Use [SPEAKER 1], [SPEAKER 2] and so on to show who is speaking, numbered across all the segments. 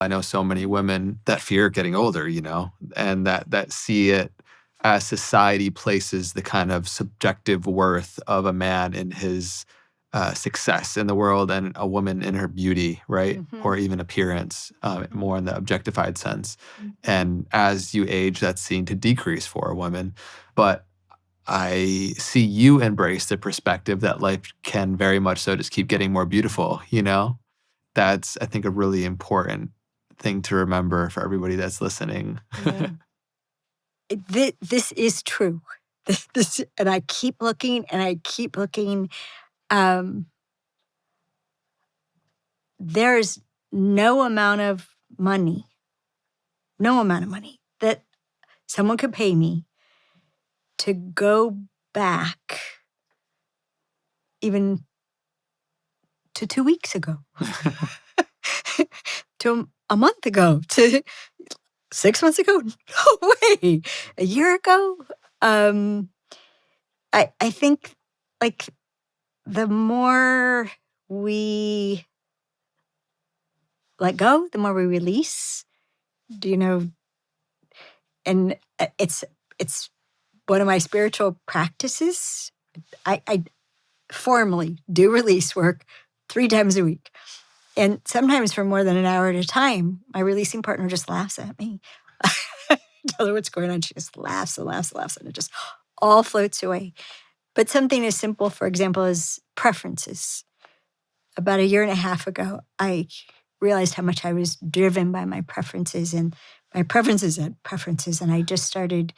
[SPEAKER 1] I know so many women that fear getting older, and that see it as society places the kind of subjective worth of a man in his success in the world and a woman in her beauty, right? Or even appearance, more in the objectified sense. And as you age, that's seen to decrease for a woman. But I see you embrace the perspective that life can very much so just keep getting more beautiful. That's, I think, a really important thing to remember for everybody that's listening.
[SPEAKER 2] Yeah. This is true. And I keep looking and I keep looking. There's no amount of money that someone could pay me to go back even to 2 weeks ago, to a month ago, to 6 months ago. No way. A year ago. I think like the more we let go, the more we release. And it's one of my spiritual practices. I formally do release work 3 times a week. And sometimes for more than an hour at a time, my releasing partner just laughs at me. I tell her what's going on. She just laughs and laughs and laughs, and it just all floats away. But something as simple, for example, as preferences. About a year and a half ago, I realized how much I was driven by my preferences, and my preferences had preferences. And I just started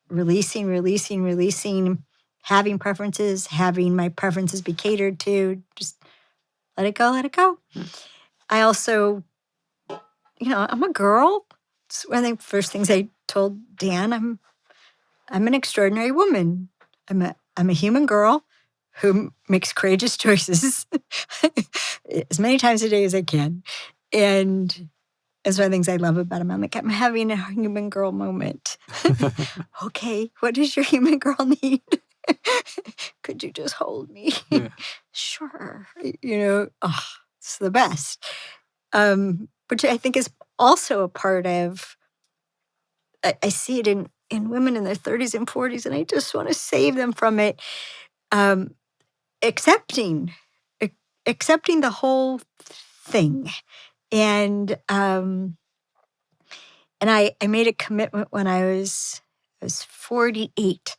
[SPEAKER 2] releasing, having preferences, having my preferences be catered to, just let it go. I also, I'm a girl. It's one of the first things I told Dan. I'm an extraordinary woman. I'm a human girl who makes courageous choices as many times a day as I can. And it's one of the things I love about him. I'm like, I'm having a human girl moment. Okay, what does your human girl need? Could you just hold me? Yeah. Sure. It's the best. Which I think is also a part of, I see it in women in their 30s and 40s, and I just want to save them from it. Accepting the whole thing. And I made a commitment when I was 48,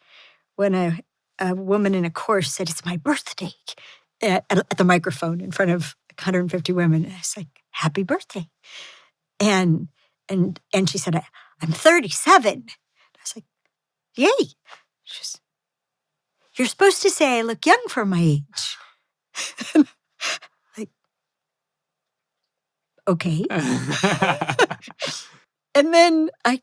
[SPEAKER 2] when a woman in a course said, "It's my birthday," at the microphone in front of 150 women. And I was like, "Happy birthday." And she said, "I'm 37. I was like, "Yay." She's, "You're supposed to say I look young for my age." Like, okay. And then I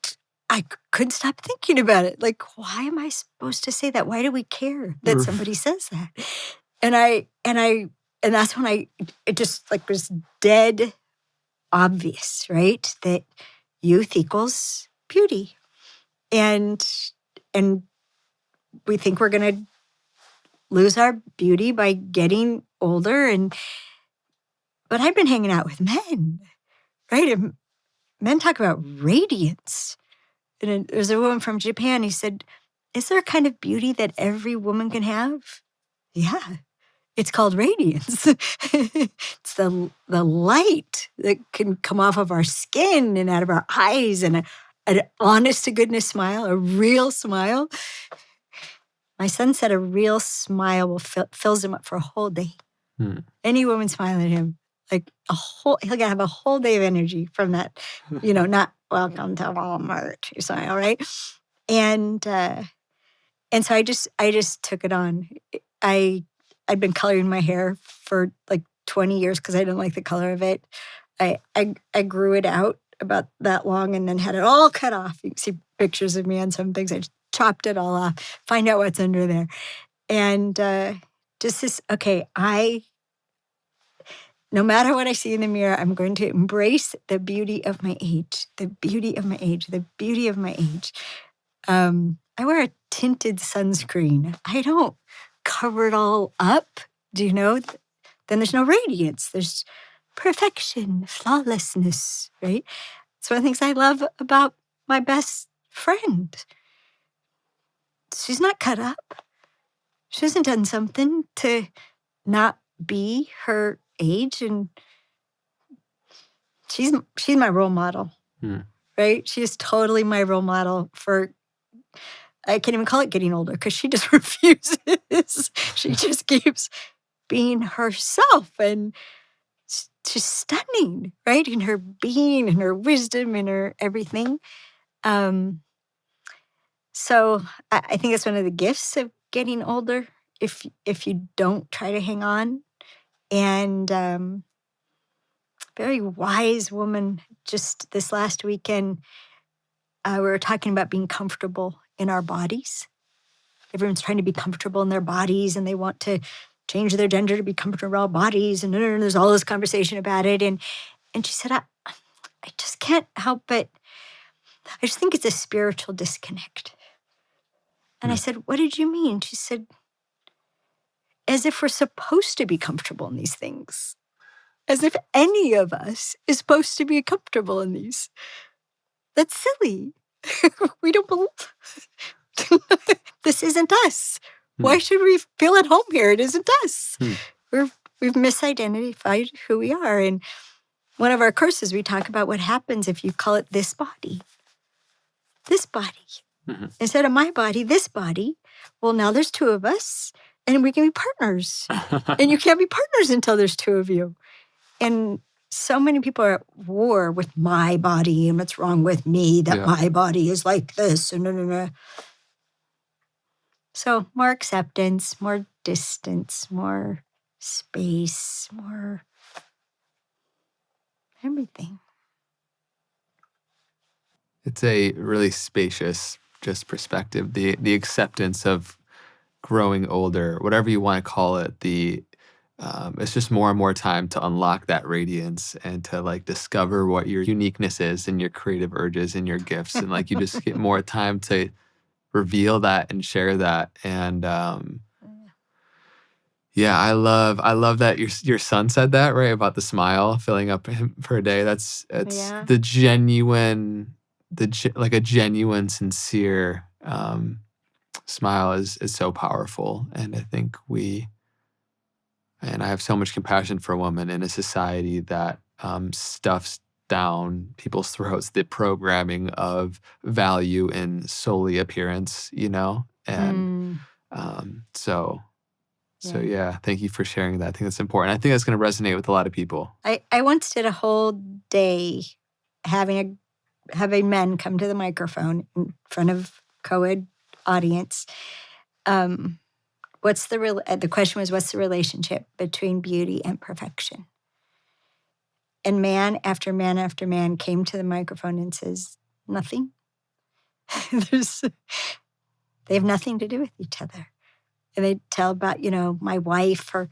[SPEAKER 2] couldn't stop thinking about it. Like, why am I supposed to say that? Why do we care that somebody says that? And that's when it just like was dead obvious, right? That youth equals beauty. And we think we're going to lose our beauty by getting older. But I've been hanging out with men, right? And men talk about radiance. And there's a woman from Japan who said, "Is there a kind of beauty that every woman can have?" Yeah, it's called radiance. It's the light that can come off of our skin and out of our eyes, and an honest-to-goodness smile, a real smile. My son said a real smile fills him up for a whole day. Any woman smiling at him, like he'll have a whole day of energy from that, not welcome to Walmart smile, right? And so I just took it on. I'd been coloring my hair for like 20 years because I didn't like the color of it. I grew it out about that long and then had it all cut off. You can see pictures of me on some things. I just chopped it all off, find out what's under there. And just this, okay, no matter what I see in the mirror, I'm going to embrace the beauty of my age, the beauty of my age, the beauty of my age. I wear a tinted sunscreen. I don't cover it all up. Do you know? then there's no radiance. There's perfection, flawlessness, right? It's one of the things I love about my best friend. She's not cut up. She hasn't done something to not be her age, and she's my role model, right? She is totally my role model for, I can't even call it getting older because she just refuses. She just keeps being herself, and she's stunning, right? In her being, in her wisdom, in her everything. So I think that's one of the gifts of getting older. If you don't try to hang on, and very wise woman just this last weekend, we were talking about being comfortable in our bodies. Everyone's trying to be comfortable in their bodies, and they want to change their gender to be comfortable in our bodies. And there's all this conversation about it. And she said, I just can't help but, I just think it's a spiritual disconnect. And I said, what did you mean? She said, as if we're supposed to be comfortable in these things. As if any of us is supposed to be comfortable in these. That's silly. We don't believe. This isn't us. Why should we feel at home here? It isn't us. We've misidentified who we are. And one of our courses, we talk about what happens if you call it this body. This body. Instead of my body, this body. Well, now there's two of us, and we can be partners. And you can't be partners until there's two of you. And so many people are at war with my body and what's wrong with me, that my body is like this. And So more acceptance, more distance, more space, more everything.
[SPEAKER 1] It's a really spacious just perspective. The acceptance of growing older, whatever you want to call it, it's just more and more time to unlock that radiance and to like discover what your uniqueness is and your creative urges and your gifts. And like you just get more time to reveal that and share that. And I love that your son said that, right? About the smile filling up him for a day. It's the genuine, like a genuine, sincere smile is so powerful. And I think I have so much compassion for women in a society that stuffs down people's throats the programming of value in solely appearance, And so thank you for sharing that. I think that's important. I think that's going to resonate with a lot of people.
[SPEAKER 2] I once did a whole day having men come to the microphone in front of co-ed audience. The question was, what's the relationship between beauty and perfection? And man after man after man came to the microphone and says, nothing. They have nothing to do with each other. And they tell about, my wife, her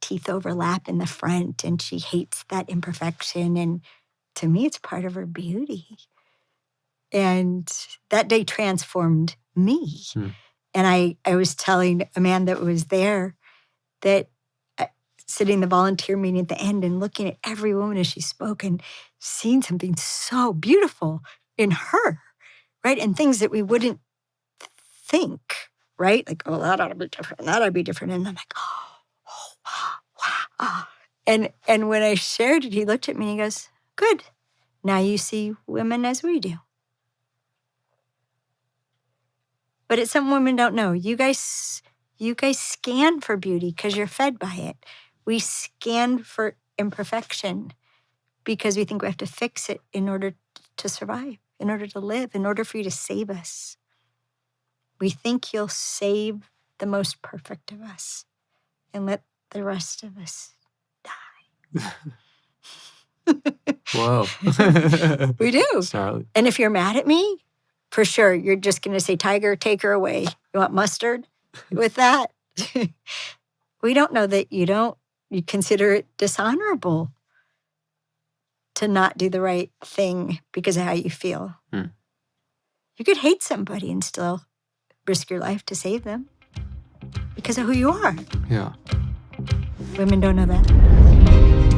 [SPEAKER 2] teeth overlap in the front and she hates that imperfection. And to me, it's part of her beauty. And that day transformed me. And I was telling a man that was there that sitting in the volunteer meeting at the end and looking at every woman as she spoke and seeing something so beautiful in her, right? And things that we wouldn't think, right? Like, oh, that ought to be different. That ought to be different. And I'm like, wow. And when I shared it, he looked at me and he goes, good. Now you see women as we do. But it's something women don't know. You guys scan for beauty because you're fed by it. We scan for imperfection because we think we have to fix it in order to survive, in order to live, in order for you to save us. We think you'll save the most perfect of us and let the rest of us die.
[SPEAKER 1] Whoa.
[SPEAKER 2] We do.
[SPEAKER 1] Sorry.
[SPEAKER 2] And if you're mad at me, for sure, you're just going to say, Tiger, take her away. You want mustard with that? We don't know that you consider it dishonorable to not do the right thing because of how you feel. You could hate somebody and still risk your life to save them because of who you are.
[SPEAKER 1] Yeah.
[SPEAKER 2] Women don't know that.